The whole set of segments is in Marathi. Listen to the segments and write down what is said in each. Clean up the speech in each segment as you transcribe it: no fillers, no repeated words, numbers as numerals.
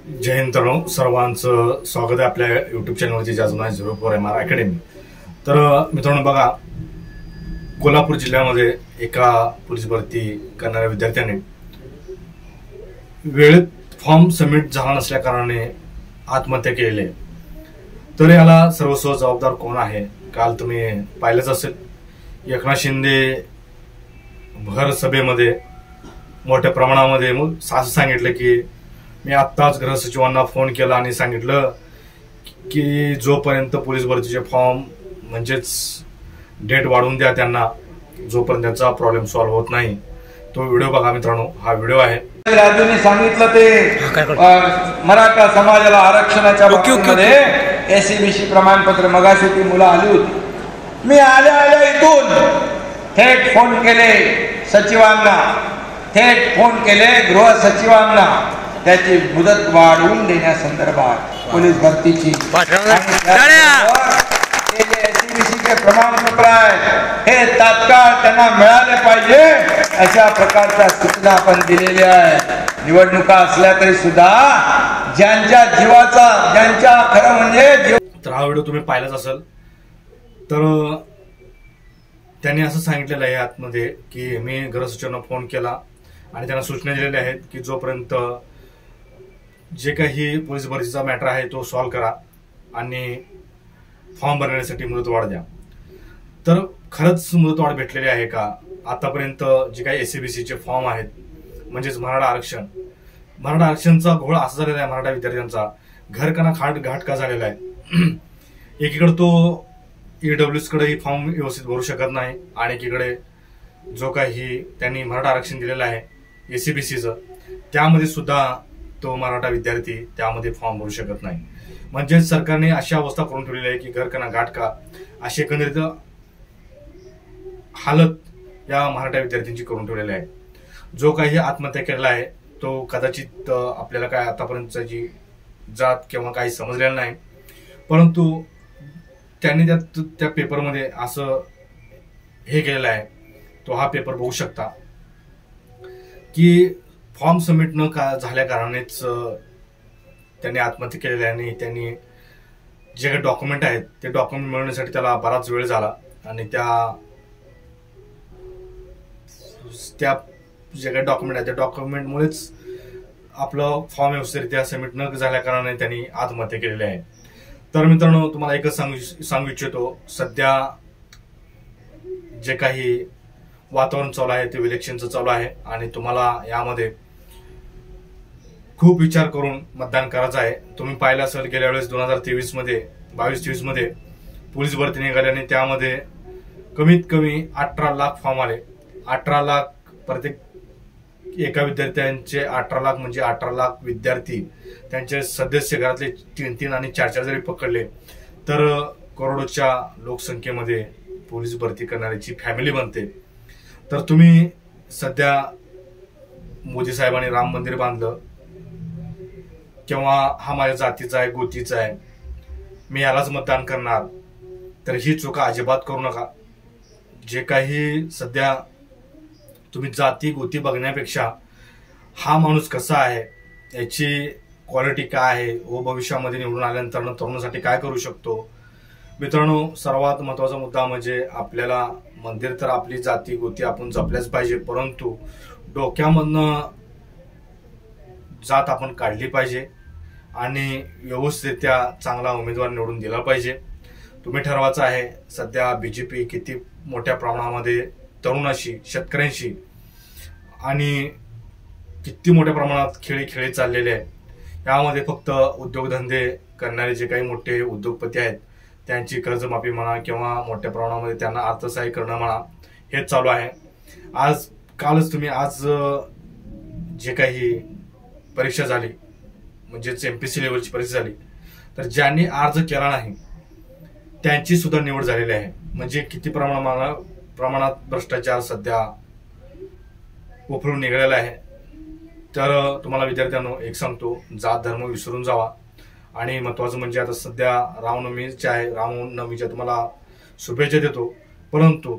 जय हिंद तरुण सर्वांचं स्वागत आहे आपल्या युट्यूब चॅनलवरती ज्याचं नाव 04 MR अकॅडमी। तर मित्रांनो बघा, कोल्हापूर जिल्ह्यामध्ये एका पोलीस भरती करणाऱ्या विद्यार्थ्याने वेळेत फॉर्म सबमिट झाला नसल्या कारणाने आत्महत्या केलेली आहे। तर याला सर्वस्व जबाबदार कोण आहे? काल तुम्ही पाहिलंच असेल, एकनाथ शिंदे भर सभेमध्ये मोठ्या प्रमाणामध्ये असं सांगितलं की मी आत्ताच गृहसचिवांना फोन केला आणि सांगितलं की जोपर्यंत पोलीस भरतीचे फॉर्म म्हणजेच डेट वाढवून द्या त्यांना, जोपर्यंत त्यांचा प्रॉब्लेम सॉल्व्ह होत नाही। तो व्हिडिओ बघा मित्रांनो, हा व्हिडिओ आहे। राजूंनी सांगितलं ते मराठा समाजाला आरक्षणाच्या बाबतीमध्ये एसीबीसी प्रमाणपत्र मगाशी ती मुलं आली होती। मी आल्या इथून थेट फोन केले सचिवांना, थेट फोन केले गृह सचिवांना त्याची मुदत वाढवून देण्यासंदर्भात पोलीस भरतीची एसीबीसीचे प्रमाणपत्र आहे हे तात्काळ त्यांना मिळाले पाहिजे अशा प्रकारच्या सूचना आपण दिलेल्या आहे। निवडणुका असल्या तरी सुद्धा ज्यांच्या जीवाचा, ज्यांच्या खरं म्हणजे तर हा व्हिडिओ तुम्ही पाहिलाच असेल। तर त्यांनी असं सांगितलेलं आहे आतमध्ये की मी गृहसचिवांना फोन केला आणि त्यांना सूचना दिलेल्या आहेत की जोपर्यंत जे काही पोलीस भरतीचा मॅटर आहे तो सॉल्व्ह करा आणि फॉर्म भरण्यासाठी मुदतवाढ द्या। तर खरंच मुदतवाढ भेटलेली आहे का? आतापर्यंत जे काही एसीबीसीचे फॉर्म आहेत म्हणजेच मराठा आरक्षणचा घोळ असा झालेला आहे मराठा विद्यार्थ्यांचा, घरकणा घाट का झालेला आहे। एकीकडे तो ईडब्ल्यूएस कडेही फॉर्म व्यवस्थित भरू शकत नाही आणि एकीकडे जो काही त्यांनी मराठा आरक्षण दिलेलं आहे एसीबीसीचं त्यामध्ये सुद्धा तो मराठा विद्यार्थी त्यामध्ये फॉर्म भरू शकत नाही। म्हणजे सरकारने अशी अवस्था करून ठेवलेली आहे की घरकणा घाट का अशी एकंदरीत हालत या मराठा विद्यार्थ्यांची करून ठेवलेली आहे। जो काही आत्महत्या केलेला आहे तो कदाचित आपल्याला काय आतापर्यंतची जात किंवा काही समजलेलं नाही, परंतु त्यांनी त्या पेपरमध्ये असं हे केलेलं आहे, तो हा पेपर बघू शकता की फॉर्म सबमिट न झाल्या कारणानेच त्यांनी आत्महत्या केलेली आहे आणि त्यांनी जे काही डॉक्युमेंट आहेत ते डॉक्युमेंट मिळवण्यासाठी त्याला बराच वेळ झाला आणि त्या जे काही डॉक्युमेंट आहे त्या डॉक्युमेंटमुळेच आपलं फॉर्म व्यवस्थितरित्या सबमिट न झाल्या कारणाने त्यांनी आत्महत्या केलेली आहे। तर मित्रांनो तुम्हाला एकच सांगू इच्छितो, सध्या जे काही वातावरण चालू आहे ते इलेक्शनचं चालू आहे आणि तुम्हाला यामध्ये खूप विचार करून मतदान करायचं आहे। तुम्ही पाहिलं असेल गेल्या वेळेस 2023 मध्ये 22-23 मध्ये पोलीस भरती निघाली आणि त्यामध्ये कमीत कमी 18 लाख फॉर्म आले। 18 लाख प्रत्येक एका विद्यार्थ्यांचे 18 लाख म्हणजे 18 लाख विद्यार्थी त्यांचे सदस्य घरातले 3-3 आणि 4-4 जरी पकडले तर करोडोच्या लोकसंख्येमध्ये पोलीस भरती करणाऱ्याची फॅमिली बनते। तर तुम्ही सध्या मोदी साहेबांनी राम मंदिर बांधलं किंवा हा माझ्या जातीचा आहे, गोतीचा आहे, मी यालाच मतदान करणार, तर ही चुका अजिबात करू नका। जे काही सध्या तुम्ही जाती गोती बघण्यापेक्षा हा माणूस कसा आहे, याची क्वालिटी काय आहे व भविष्यामध्ये निवडून आल्यानंतर तरुणासाठी काय करू शकतो। मित्रांनो सर्वात महत्वाचा मुद्दा म्हणजे आपल्याला मंदिर तर आपली जाती गोती आपण जपल्याच पाहिजे, परंतु डोक्यामधनं जात आपण काढली पाहिजे आणि व्यवस्थितरित्या चांगला उमेदवार निवडून दिला पाहिजे। तुम्ही ठरवायचं आहे सध्या बीजेपी किती मोठ्या प्रमाणामध्ये तरुणाशी, शेतकऱ्यांशी आणि किती मोठ्या प्रमाणात खेळी चाललेले आहे। यामध्ये फक्त उद्योगधंदे करणारे जे काही मोठे उद्योगपती आहेत त्यांची कर्जमाफी म्हणा किंवा मोठ्या प्रमाणामध्ये त्यांना अर्थसहाय्य करणं म्हणा हेच चालू आहे। आज जे काही परीक्षा झाली म्हणजेच एमपीसी लेवलची परीक्षा झाली तर ज्यांनी अर्ज केला नाही त्यांची सुद्धा निवड झालेली आहे। म्हणजे किती प्रमाणात भ्रष्टाचार सध्या उफळून निघालेला आहे। तर तुम्हाला विद्यार्थ्यांनो एक सांगतो, जात धर्म विसरून जावा आणि महत्वाचं म्हणजे आता सध्या रामनवमीच्या आहे, रामनवमीच्या तुम्हाला शुभेच्छा देतो, परंतु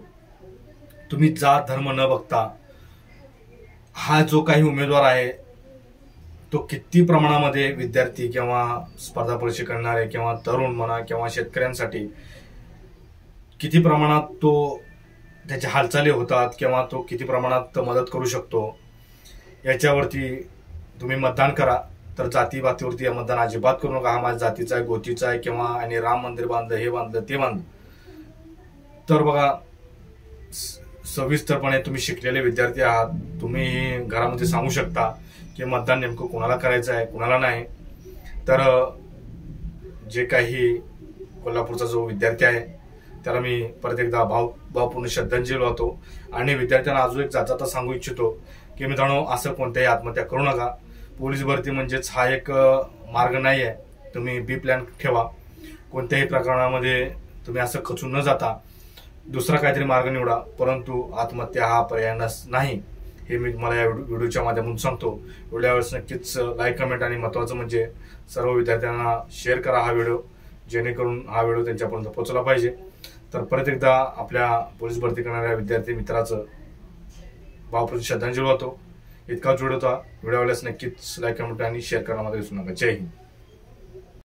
तुम्ही जात धर्म न बघता हा जो काही उमेदवार आहे तो किती प्रमाणामध्ये विद्यार्थी किंवा स्पर्धा परीक्षा करणारे किंवा तरुण म्हणा किंवा शेतकऱ्यांसाठी किती प्रमाणात तो त्याच्या हालचाली होतात किंवा तो किती प्रमाणात मदत करू शकतो याच्यावरती तुम्ही मतदान करा. तर जातीपातीवरती मतदान अजिबात करू नका. हा माझ्या जातीचा आहे, गोतीचा आहे किंवा आणि राम मंदिर बांधलं, हे बांधलं, ते बांधलं. तर बघा, सविस्तरपणे तुम्ही शिकलेले विद्यार्थी आहात, तुम्ही घरामध्ये सांगू शकता की मतदान नेमकं कोणाला करायचं आहे, कोणाला नाही. तर जे काही कोल्हापूरचा जो विद्यार्थी आहे त्याला मी परत एकदा भावपूर्ण श्रद्धांजली वाहतो. आणि विद्यार्थ्यांना अजून एक जाता सांगू इच्छितो की मित्रांनो, असं कोणत्याही आत्महत्या करू नका. पोलीस भरती म्हणजेच हा एक मार्ग नाही आहे. तुम्ही बी प्लॅन ठेवा. कोणत्याही प्रकरणामध्ये तुम्ही असं खचून न जाता दुसरा काहीतरी मार्ग निवडा, परंतु आत्महत्या हा पर्याय नाही, हे मी तुम्हाला या व्हिडिओच्या माध्यमातून सांगतो. व्हिडिओवेळेस नक्कीच लाईक, कमेंट आणि महत्त्वाचं म्हणजे सर्व विद्यार्थ्यांना शेअर करा हा व्हिडिओ, जेणेकरून हा व्हिडिओ त्यांच्यापर्यंत पोहोचला पाहिजे. तर परत एकदा आपल्या पोलीस भरती करणाऱ्या विद्यार्थी मित्राचं भावपूर्ण श्रद्धांजली वाहतो. इतकाच व्हिडिओ होता. व्हिडिओ आवडल्यास नक्कीच लाईक, कमेंट आणि शेअर करायला विसरू नका. जय हिंद.